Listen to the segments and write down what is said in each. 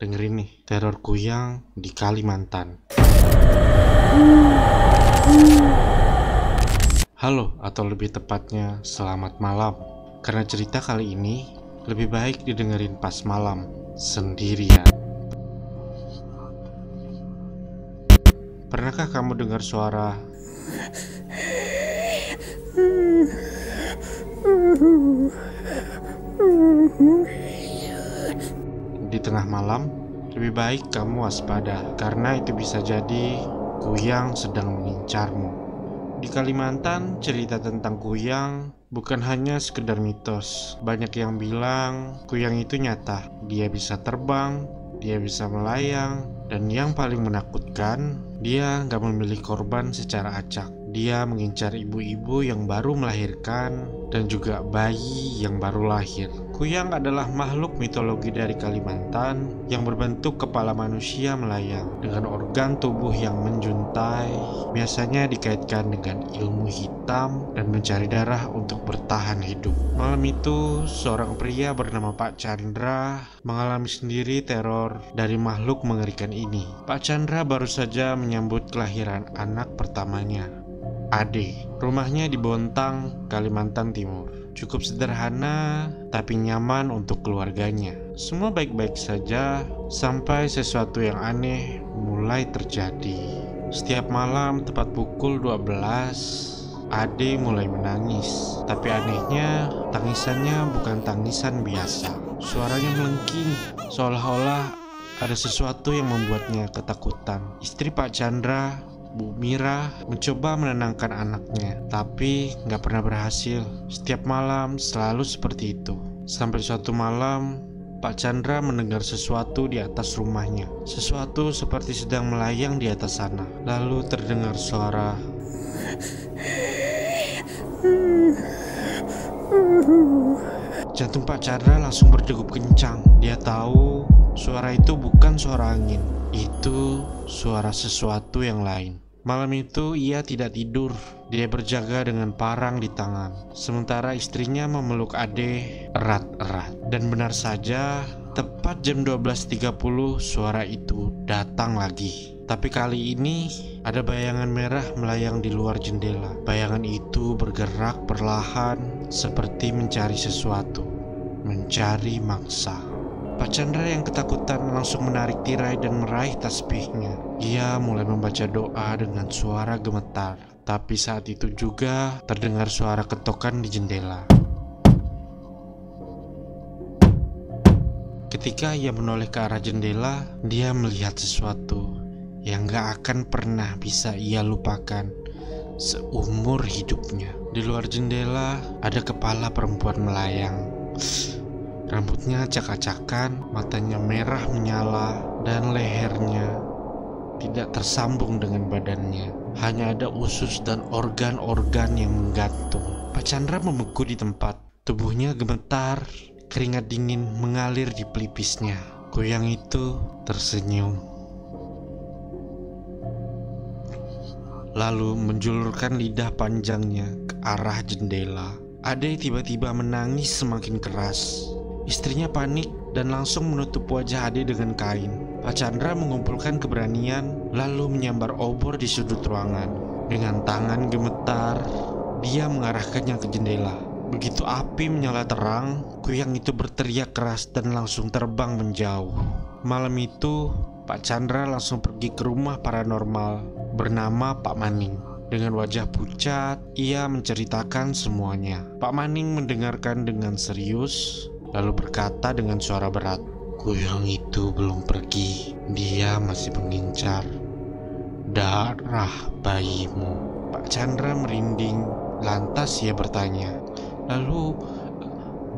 dengerin nih, teror kuyang di Kalimantan. Halo, atau lebih tepatnya selamat malam. Karena cerita kali ini lebih baik didengerin pas malam, sendirian. Pernahkah kamu dengar suara di tengah malam? Lebih baik kamu waspada, karena itu bisa jadi kuyang sedang mengincarmu. Di Kalimantan, cerita tentang kuyang bukan hanya sekedar mitos. Banyak yang bilang kuyang itu nyata. Dia bisa terbang, dia bisa melayang, dan yang paling menakutkan, dia nggak memilih korban secara acak. Dia mengincar ibu-ibu yang baru melahirkan dan juga bayi yang baru lahir. Kuyang adalah makhluk mitologi dari Kalimantan yang berbentuk kepala manusia melayang dengan organ tubuh yang menjuntai. Biasanya dikaitkan dengan ilmu hitam dan mencari darah untuk bertahan hidup. Malam itu, seorang pria bernama Pak Chandra mengalami sendiri teror dari makhluk mengerikan ini. Pak Chandra baru saja menyambut kelahiran anak pertamanya, Ade. Rumahnya di Bontang, Kalimantan Timur. Cukup sederhana, tapi nyaman untuk keluarganya. Semua baik-baik saja, sampai sesuatu yang aneh mulai terjadi. Setiap malam tepat pukul 12, Ade mulai menangis. Tapi anehnya, tangisannya bukan tangisan biasa. Suaranya melengking, seolah-olah ada sesuatu yang membuatnya ketakutan. Istri Pak Chandra, Bu Mira, mencoba menenangkan anaknya, tapi nggak pernah berhasil. Setiap malam selalu seperti itu. Sampai suatu malam, Pak Chandra mendengar sesuatu di atas rumahnya. Sesuatu seperti sedang melayang di atas sana. Lalu terdengar suara jantung Pak Chandra langsung berdegup kencang. Dia tahu suara itu bukan suara angin. Itu suara sesuatu yang lain. Malam itu ia tidak tidur. Dia berjaga dengan parang di tangan, sementara istrinya memeluk Ade erat-erat. Dan benar saja, tepat jam 12.30 suara itu datang lagi. Tapi kali ini ada bayangan merah melayang di luar jendela. Bayangan itu bergerak perlahan, seperti mencari sesuatu, mencari mangsa. Pak Chandra yang ketakutan langsung menarik tirai dan meraih tasbihnya. Ia mulai membaca doa dengan suara gemetar. Tapi saat itu juga terdengar suara ketokan di jendela. Ketika ia menoleh ke arah jendela, dia melihat sesuatu yang gak akan pernah bisa ia lupakan seumur hidupnya. Di luar jendela ada kepala perempuan melayang. Rambutnya acak-acakan, matanya merah menyala, dan lehernya tidak tersambung dengan badannya. Hanya ada usus dan organ-organ yang menggantung. Pak Chandra membeku di tempat. Tubuhnya gemetar, keringat dingin mengalir di pelipisnya. Kuyang itu tersenyum, lalu menjulurkan lidah panjangnya ke arah jendela. Ade tiba-tiba menangis semakin keras. Istrinya panik dan langsung menutup wajah Ade dengan kain. Pak Chandra mengumpulkan keberanian lalu menyambar obor di sudut ruangan. Dengan tangan gemetar, dia mengarahkannya ke jendela. Begitu api menyala terang, kuyang itu berteriak keras dan langsung terbang menjauh. Malam itu, Pak Chandra langsung pergi ke rumah paranormal bernama Pak Maning. Dengan wajah pucat, ia menceritakan semuanya. Pak Maning mendengarkan dengan serius, lalu berkata dengan suara berat, "Kuyang itu belum pergi. Dia masih mengincar darah bayimu." Pak Chandra merinding. Lantas ia bertanya, "Lalu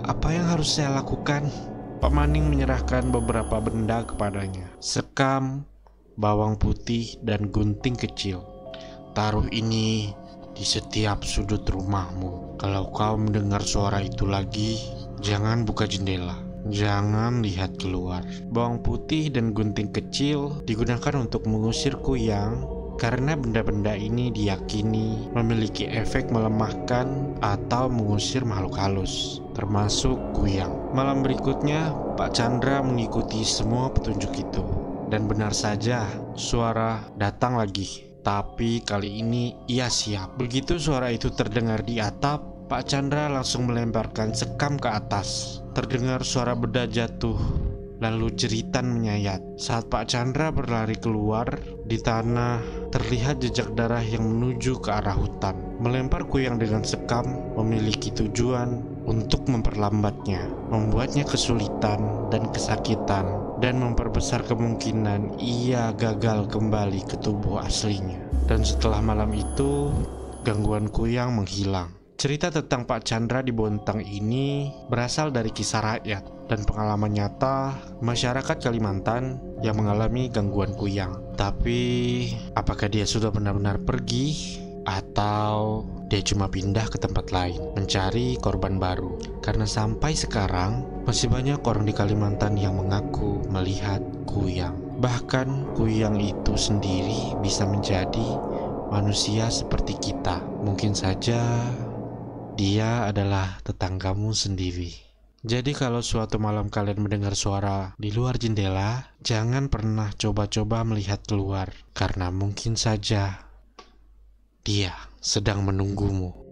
apa yang harus saya lakukan?" Pak Maning menyerahkan beberapa benda kepadanya. "Sekam, bawang putih, dan gunting kecil. Taruh ini di setiap sudut rumahmu. Kalau kau mendengar suara itu lagi, jangan buka jendela. Jangan lihat keluar." Bawang putih dan gunting kecil digunakan untuk mengusir kuyang karena benda-benda ini diyakini memiliki efek melemahkan atau mengusir makhluk halus. termasuk Kuyang. Malam berikutnya, Pak Chandra mengikuti semua petunjuk itu. Dan benar saja, suara datang lagi. Tapi kali ini ia siap. Begitu suara itu terdengar di atap, Pak Chandra langsung melemparkan sekam ke atas. Terdengar suara benda jatuh, lalu jeritan menyayat. Saat Pak Chandra berlari keluar, di tanah terlihat jejak darah yang menuju ke arah hutan. Melempar Kuyang dengan sekam memiliki tujuan untuk memperlambatnya, membuatnya kesulitan dan kesakitan, dan memperbesar kemungkinan ia gagal kembali ke tubuh aslinya. Dan setelah malam itu, gangguan Kuyang menghilang. Cerita tentang Pak Chandra di Bontang ini berasal dari kisah rakyat dan pengalaman nyata masyarakat Kalimantan yang mengalami gangguan Kuyang. Tapi, apakah dia sudah benar-benar pergi atau dia cuma pindah ke tempat lain mencari korban baru? Karena sampai sekarang masih banyak orang di Kalimantan yang mengaku melihat Kuyang. Bahkan Kuyang itu sendiri bisa menjadi manusia seperti kita. Mungkin saja dia adalah tetanggamu sendiri. Jadi kalau suatu malam kalian mendengar suara di luar jendela, jangan pernah coba-coba melihat keluar, karena mungkin saja dia sedang menunggumu.